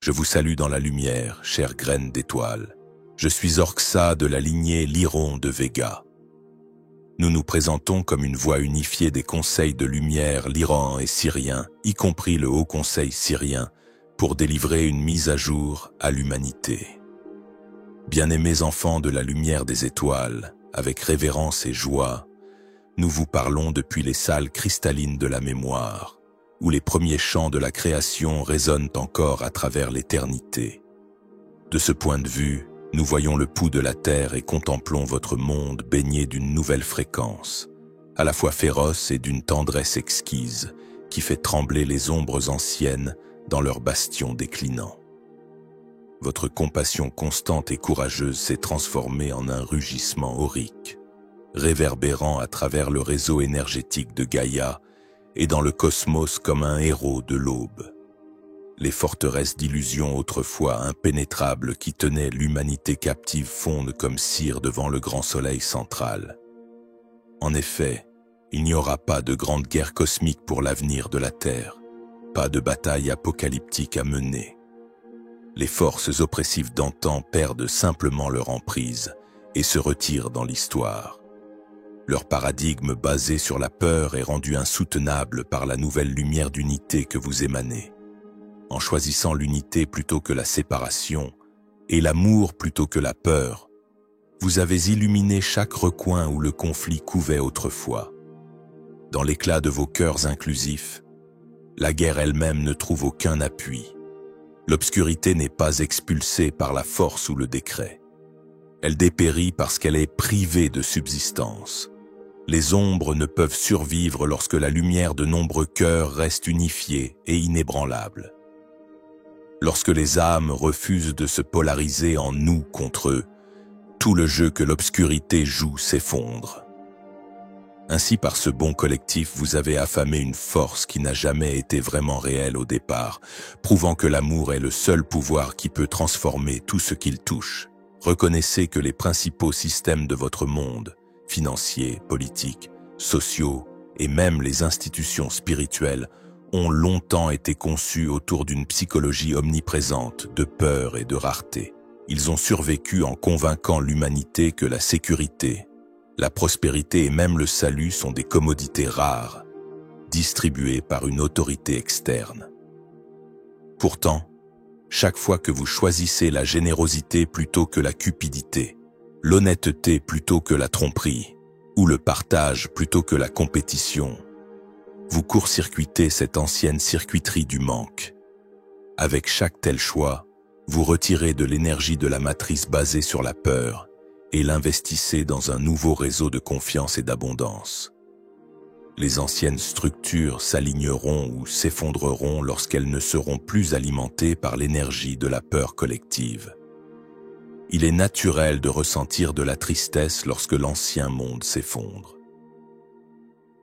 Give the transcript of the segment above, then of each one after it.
Je vous salue dans la lumière, chère graine d'étoile. Je suis Orxa de la lignée Lyron de Vega. Nous nous présentons comme une voix unifiée des conseils de lumière lyran et syriens, y compris le Haut Conseil syrien, pour délivrer une mise à jour à l'humanité. Bien-aimés enfants de la lumière des étoiles, avec révérence et joie, nous vous parlons depuis les salles cristallines de la mémoire, où les premiers chants de la création résonnent encore à travers l'éternité. De ce point de vue, nous voyons le pouls de la terre et contemplons votre monde baigné d'une nouvelle fréquence, à la fois féroce et d'une tendresse exquise, qui fait trembler les ombres anciennes dans leurs bastions déclinants. Votre compassion constante et courageuse s'est transformée en un rugissement aurique, réverbérant à travers le réseau énergétique de Gaïa et dans le cosmos comme un héros de l'aube. Les forteresses d'illusions autrefois impénétrables qui tenaient l'humanité captive fondent comme cire devant le grand soleil central. En effet, il n'y aura pas de grande guerre cosmique pour l'avenir de la Terre, pas de bataille apocalyptique à mener. Les forces oppressives d'antan perdent simplement leur emprise et se retirent dans l'histoire. Leur paradigme basé sur la peur est rendu insoutenable par la nouvelle lumière d'unité que vous émanez. En choisissant l'unité plutôt que la séparation et l'amour plutôt que la peur, vous avez illuminé chaque recoin où le conflit couvait autrefois. Dans l'éclat de vos cœurs inclusifs, la guerre elle-même ne trouve aucun appui. L'obscurité n'est pas expulsée par la force ou le décret. Elle dépérit parce qu'elle est privée de subsistance. Les ombres ne peuvent survivre lorsque la lumière de nombreux cœurs reste unifiée et inébranlable. Lorsque les âmes refusent de se polariser en nous contre eux, tout le jeu que l'obscurité joue s'effondre. Ainsi, par ce bond collectif, vous avez affamé une force qui n'a jamais été vraiment réelle au départ, prouvant que l'amour est le seul pouvoir qui peut transformer tout ce qu'il touche. Reconnaissez que les principaux systèmes de votre monde, financiers, politiques, sociaux et même les institutions spirituelles, ont longtemps été conçus autour d'une psychologie omniprésente de peur et de rareté. Ils ont survécu en convainquant l'humanité que la sécurité, la prospérité et même le salut sont des commodités rares, distribuées par une autorité externe. Pourtant, chaque fois que vous choisissez la générosité plutôt que la cupidité, l'honnêteté plutôt que la tromperie, ou le partage plutôt que la compétition, vous court-circuitez cette ancienne circuiterie du manque. Avec chaque tel choix, vous retirez de l'énergie de la matrice basée sur la peur et l'investissez dans un nouveau réseau de confiance et d'abondance. Les anciennes structures s'aligneront ou s'effondreront lorsqu'elles ne seront plus alimentées par l'énergie de la peur collective. Il est naturel de ressentir de la tristesse lorsque l'ancien monde s'effondre.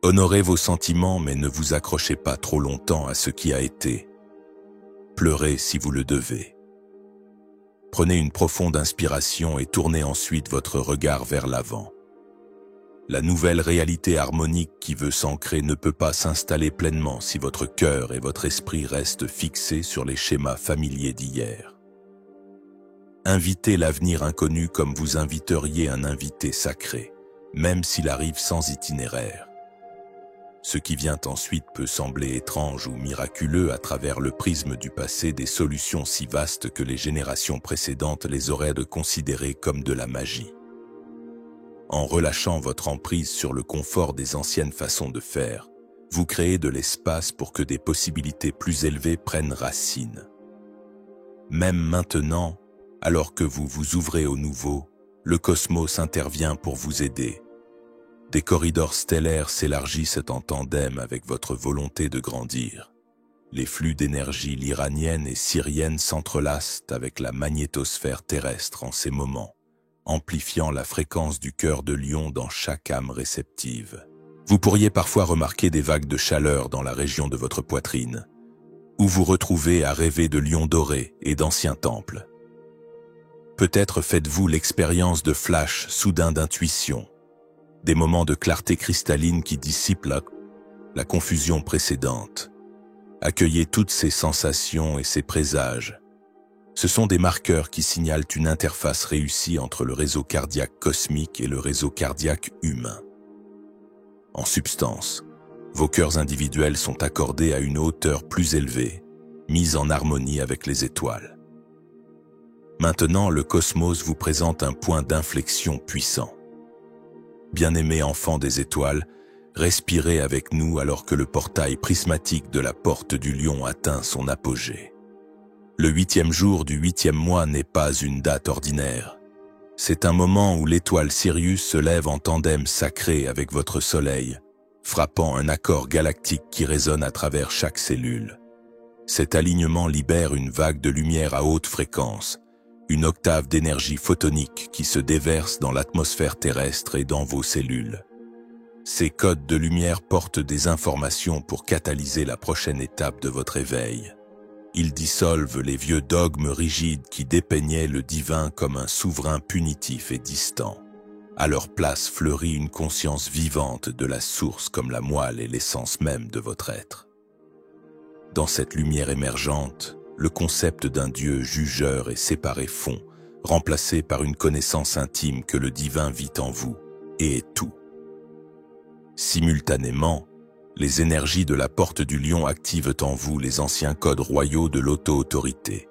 Honorez vos sentiments, mais ne vous accrochez pas trop longtemps à ce qui a été. Pleurez si vous le devez. Prenez une profonde inspiration et tournez ensuite votre regard vers l'avant. La nouvelle réalité harmonique qui veut s'ancrer ne peut pas s'installer pleinement si votre cœur et votre esprit restent fixés sur les schémas familiers d'hier. Invitez l'avenir inconnu comme vous inviteriez un invité sacré, même s'il arrive sans itinéraire. Ce qui vient ensuite peut sembler étrange ou miraculeux à travers le prisme du passé, des solutions si vastes que les générations précédentes les auraient considérées comme de la magie. En relâchant votre emprise sur le confort des anciennes façons de faire, vous créez de l'espace pour que des possibilités plus élevées prennent racine. Même maintenant, alors que vous vous ouvrez au nouveau, le cosmos intervient pour vous aider. Des corridors stellaires s'élargissent en tandem avec votre volonté de grandir. Les flux d'énergie lyranienne et syrienne s'entrelacent avec la magnétosphère terrestre en ces moments, amplifiant la fréquence du cœur de lion dans chaque âme réceptive. Vous pourriez parfois remarquer des vagues de chaleur dans la région de votre poitrine, où vous retrouvez à rêver de lions dorés et d'anciens temples. Peut-être faites-vous l'expérience de flashs soudains d'intuition, des moments de clarté cristalline qui dissipent la confusion précédente. Accueillez toutes ces sensations et ces présages, Ce sont des marqueurs qui signalent une interface réussie entre le réseau cardiaque cosmique et le réseau cardiaque humain. En substance, vos cœurs individuels sont accordés à une hauteur plus élevée, mise en harmonie avec les étoiles. Maintenant, le cosmos vous présente un point d'inflexion puissant. Bien-aimés enfants des étoiles, respirez avec nous alors que le portail prismatique de la porte du lion atteint son apogée. Le 8e jour du 8e mois n'est pas une date ordinaire. C'est un moment où l'étoile Sirius se lève en tandem sacré avec votre soleil, frappant un accord galactique qui résonne à travers chaque cellule. Cet alignement libère une vague de lumière à haute fréquence, une octave d'énergie photonique qui se déverse dans l'atmosphère terrestre et dans vos cellules. Ces codes de lumière portent des informations pour catalyser la prochaine étape de votre éveil. Ils dissolvent les vieux dogmes rigides qui dépeignaient le divin comme un souverain punitif et distant. À leur place fleurit une conscience vivante de la source comme la moelle et l'essence même de votre être. Dans cette lumière émergente, le concept d'un Dieu jugeur et séparé fond, remplacé par une connaissance intime que le divin vit en vous et est tout. Simultanément, les énergies de la porte du lion activent en vous les anciens codes royaux de l'auto-autorité.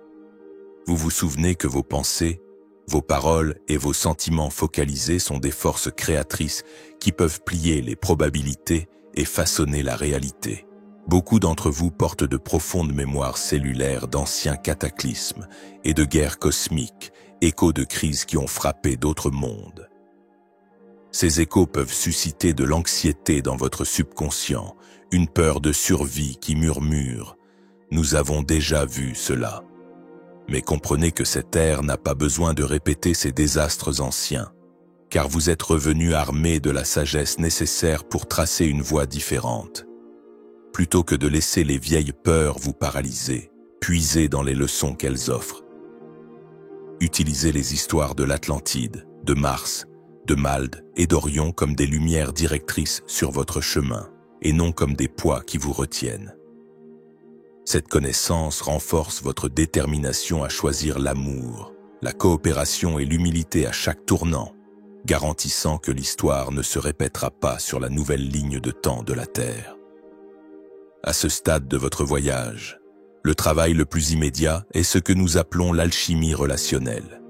Vous vous souvenez que vos pensées, vos paroles et vos sentiments focalisés sont des forces créatrices qui peuvent plier les probabilités et façonner la réalité. Beaucoup d'entre vous portent de profondes mémoires cellulaires d'anciens cataclysmes et de guerres cosmiques, échos de crises qui ont frappé d'autres mondes. Ces échos peuvent susciter de l'anxiété dans votre subconscient, une peur de survie qui murmure « Nous avons déjà vu cela ». Mais comprenez que cette ère n'a pas besoin de répéter ces désastres anciens, car vous êtes revenus armés de la sagesse nécessaire pour tracer une voie différente. Plutôt que de laisser les vieilles peurs vous paralyser, puisez dans les leçons qu'elles offrent. Utilisez les histoires de l'Atlantide, de Mars, de Mald et d'Orion comme des lumières directrices sur votre chemin, et non comme des poids qui vous retiennent. Cette connaissance renforce votre détermination à choisir l'amour, la coopération et l'humilité à chaque tournant, garantissant que l'histoire ne se répétera pas sur la nouvelle ligne de temps de la Terre. À ce stade de votre voyage, le travail le plus immédiat est ce que nous appelons l'alchimie relationnelle.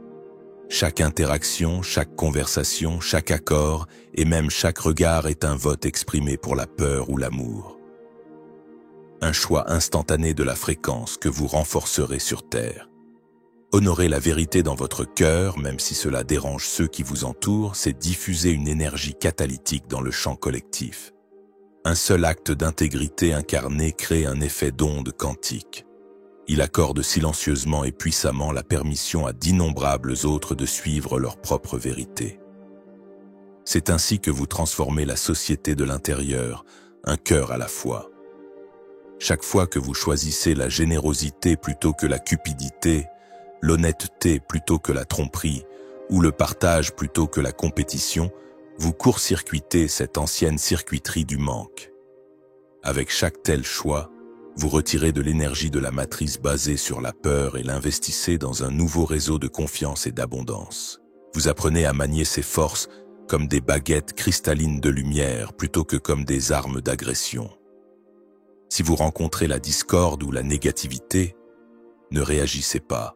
Chaque interaction, chaque conversation, chaque accord et même chaque regard est un vote exprimé pour la peur ou l'amour. Un choix instantané de la fréquence que vous renforcerez sur Terre. Honorer la vérité dans votre cœur, même si cela dérange ceux qui vous entourent, c'est diffuser une énergie catalytique dans le champ collectif. Un seul acte d'intégrité incarné crée un effet d'onde quantique. Il accorde silencieusement et puissamment la permission à d'innombrables autres de suivre leur propre vérité. C'est ainsi que vous transformez la société de l'intérieur, un cœur à la fois. Chaque fois que vous choisissez la générosité plutôt que la cupidité, l'honnêteté plutôt que la tromperie, ou le partage plutôt que la compétition, vous court-circuitez cette ancienne circuiterie du manque. Avec chaque tel choix, vous retirez de l'énergie de la matrice basée sur la peur et l'investissez dans un nouveau réseau de confiance et d'abondance. Vous apprenez à manier ces forces comme des baguettes cristallines de lumière plutôt que comme des armes d'agression. Si vous rencontrez la discorde ou la négativité, ne réagissez pas.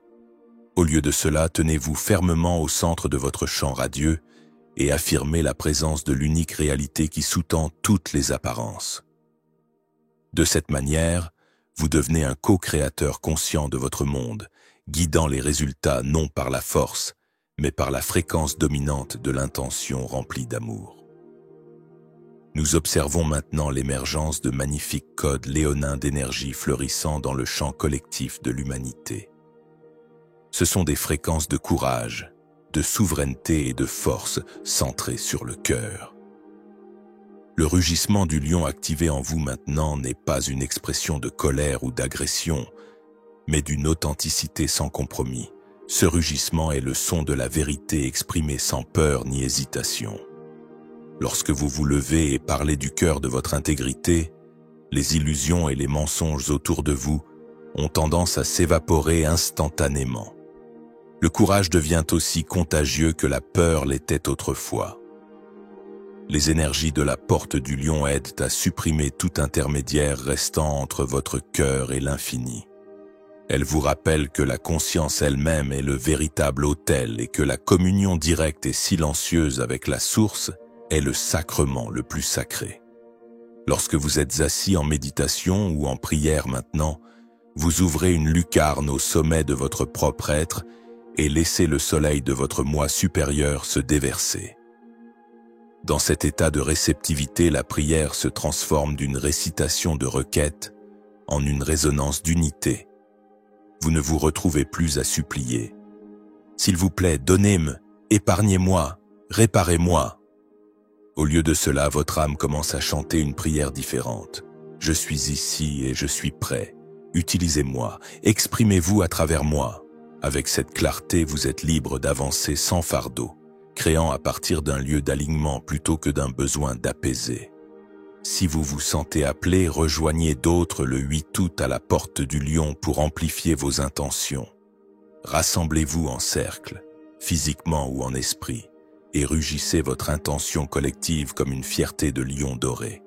Au lieu de cela, tenez-vous fermement au centre de votre champ radieux et affirmez la présence de l'unique réalité qui sous-tend toutes les apparences. De cette manière, vous devenez un co-créateur conscient de votre monde, guidant les résultats non par la force, mais par la fréquence dominante de l'intention remplie d'amour. Nous observons maintenant l'émergence de magnifiques codes léonins d'énergie fleurissant dans le champ collectif de l'humanité. Ce sont des fréquences de courage, de souveraineté et de force centrées sur le cœur. Le rugissement du lion activé en vous maintenant n'est pas une expression de colère ou d'agression, mais d'une authenticité sans compromis. Ce rugissement est le son de la vérité exprimée sans peur ni hésitation. Lorsque vous vous levez et parlez du cœur de votre intégrité, les illusions et les mensonges autour de vous ont tendance à s'évaporer instantanément. Le courage devient aussi contagieux que la peur l'était autrefois. Les énergies de la porte du lion aident à supprimer tout intermédiaire restant entre votre cœur et l'infini. Elles vous rappellent que la conscience elle-même est le véritable autel et que la communion directe et silencieuse avec la source est le sacrement le plus sacré. Lorsque vous êtes assis en méditation ou en prière maintenant, vous ouvrez une lucarne au sommet de votre propre être et laissez le soleil de votre moi supérieur se déverser. Dans cet état de réceptivité, la prière se transforme d'une récitation de requête en une résonance d'unité. Vous ne vous retrouvez plus à supplier. « S'il vous plaît, donnez-moi, épargnez-moi, réparez-moi ». Au lieu de cela, votre âme commence à chanter une prière différente. « Je suis ici et je suis prêt. Utilisez-moi, exprimez-vous à travers moi. » Avec cette clarté, vous êtes libre d'avancer sans fardeau, créant à partir d'un lieu d'alignement plutôt que d'un besoin d'apaiser. Si vous vous sentez appelé, rejoignez d'autres le 8 août à la porte du lion pour amplifier vos intentions. Rassemblez-vous en cercle, physiquement ou en esprit, et rugissez votre intention collective comme une fierté de lion doré.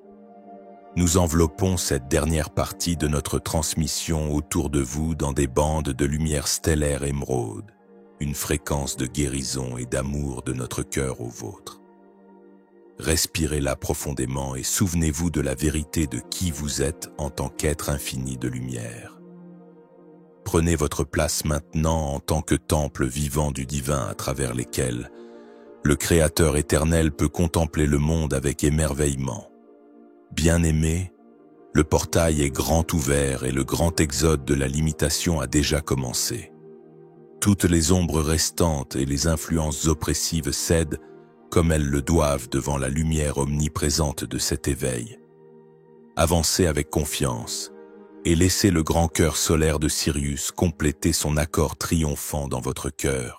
Nous enveloppons cette dernière partie de notre transmission autour de vous dans des bandes de lumière stellaire émeraude, une fréquence de guérison et d'amour de notre cœur au vôtre. Respirez-la profondément et souvenez-vous de la vérité de qui vous êtes en tant qu'être infini de lumière. Prenez votre place maintenant en tant que temple vivant du divin à travers lesquels le Créateur éternel peut contempler le monde avec émerveillement. Bien-aimé, le portail est grand ouvert et le grand exode de la limitation a déjà commencé. Toutes les ombres restantes et les influences oppressives cèdent comme elles le doivent devant la lumière omniprésente de cet éveil. Avancez avec confiance et laissez le grand cœur solaire de Sirius compléter son accord triomphant dans votre cœur.